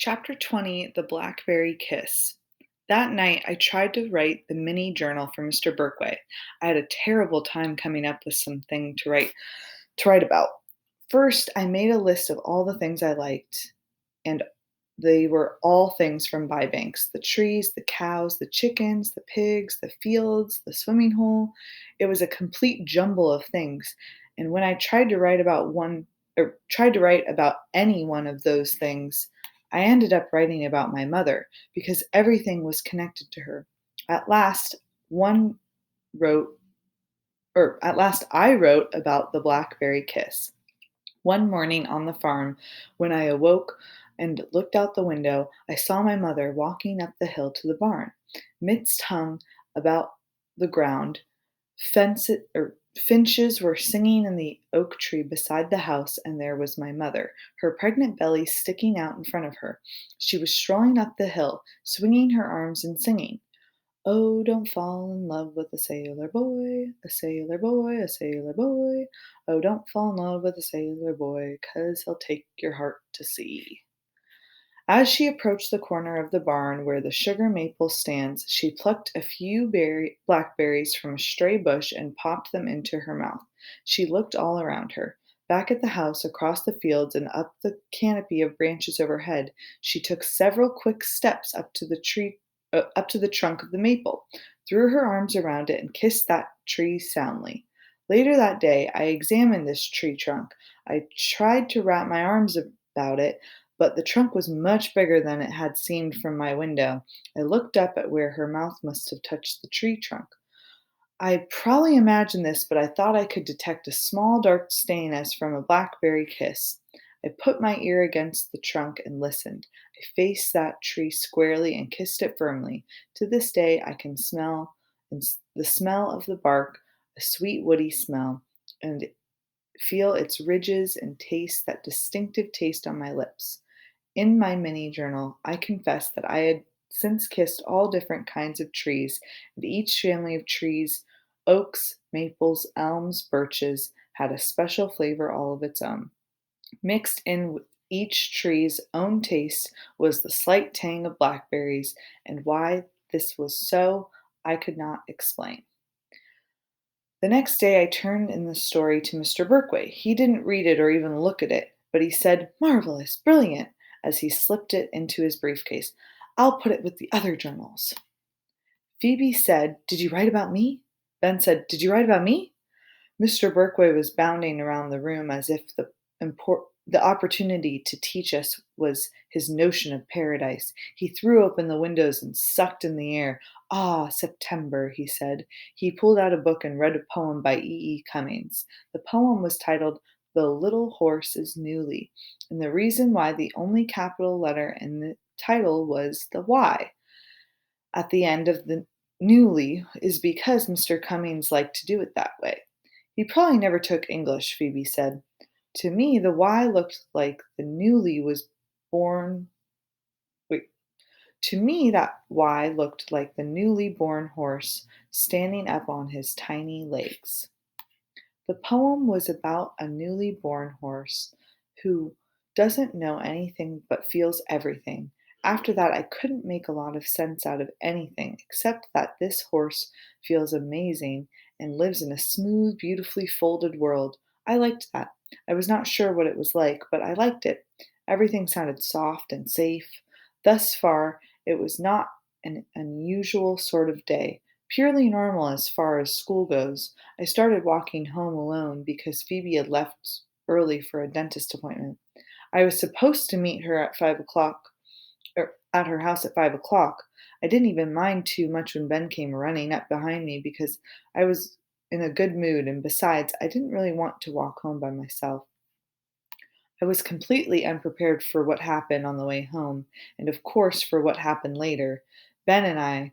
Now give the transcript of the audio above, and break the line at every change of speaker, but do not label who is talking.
Chapter 20, The Blackberry Kiss. That night, I tried to write the mini journal for Mr. Berkway. I had a terrible time coming up with something to write about. First, I made a list of all the things I liked, and they were all things from Bybanks: the trees, the cows, the chickens, the pigs, the fields, the swimming hole. It was a complete jumble of things. And when I tried to write about any one of those things, I ended up writing about my mother because everything was connected to her. At last, one wrote, at last I wrote about the blackberry kiss. One morning on the farm, when I awoke and looked out the window, I saw my mother walking up the hill to the barn. Mist hung about the ground. Finches were singing in the oak tree beside the house, and there was my mother, her pregnant belly sticking out in front of her. She was strolling up the hill, swinging her arms and singing. Oh, don't fall in love with a sailor boy, a sailor boy, a sailor boy. Oh, don't fall in love with a sailor boy, 'cause he'll take your heart to sea. As she approached the corner of the barn where the sugar maple stands, she plucked a few blackberries from a stray bush and popped them into her mouth. She looked all around her. Back at the house, across the fields, and up the canopy of branches overhead, she took several quick steps up to the trunk of the maple, threw her arms around it, and kissed that tree soundly. Later that day, I examined this tree trunk. I tried to wrap my arms about it, but the trunk was much bigger than it had seemed from my window. I looked up at where her mouth must have touched the tree trunk. I probably imagined this, but I thought I could detect a small dark stain as from a blackberry kiss. I put my ear against the trunk and listened. I faced that tree squarely and kissed it firmly. To this day, I can smell the smell of the bark, a sweet woody smell, and feel its ridges and taste that distinctive taste on my lips. In my mini journal, I confess that I had since kissed all different kinds of trees, and each family of trees, oaks, maples, elms, birches, had a special flavor all of its own. Mixed in with each tree's own taste was the slight tang of blackberries, and why this was so, I could not explain. The next day I turned in the story to Mr. Berkway. He didn't read it or even look at it, but he said, "Marvelous, brilliant," as he slipped it into his briefcase. "I'll put it with the other journals." Phoebe said, "Did you write about me?" Ben said, "Did you write about me?" Mr. Berkway was bounding around the room as if the opportunity to teach us was his notion of paradise. He threw open the windows and sucked in the air. "Ah, September," he said. He pulled out a book and read a poem by E. E. Cummings. The poem was titled "The Little Horse is Newly," and the reason why the only capital letter in the title was the Y at the end of the "newly" is because Mr. Cummings liked to do it that way. He probably never took English, Phoebe said. To me, the Y looked like the newly was born. Wait. To me, that Y looked like the newly born horse standing up on his tiny legs. The poem was about a newly born horse who doesn't know anything but feels everything. After that, I couldn't make a lot of sense out of anything except that this horse feels amazing and lives in a smooth, beautifully folded world. I liked that. I was not sure what it was like, but I liked it. Everything sounded soft and safe. Thus far, it was not an unusual sort of day, purely normal as far as school goes. I started walking home alone because Phoebe had left early for a dentist appointment. I was supposed to meet her at 5 o'clock, or at her house at 5 o'clock. I didn't even mind too much when Ben came running up behind me because I was in a good mood, and besides, I didn't really want to walk home by myself. I was completely unprepared for what happened on the way home, and of course for what happened later. Ben and I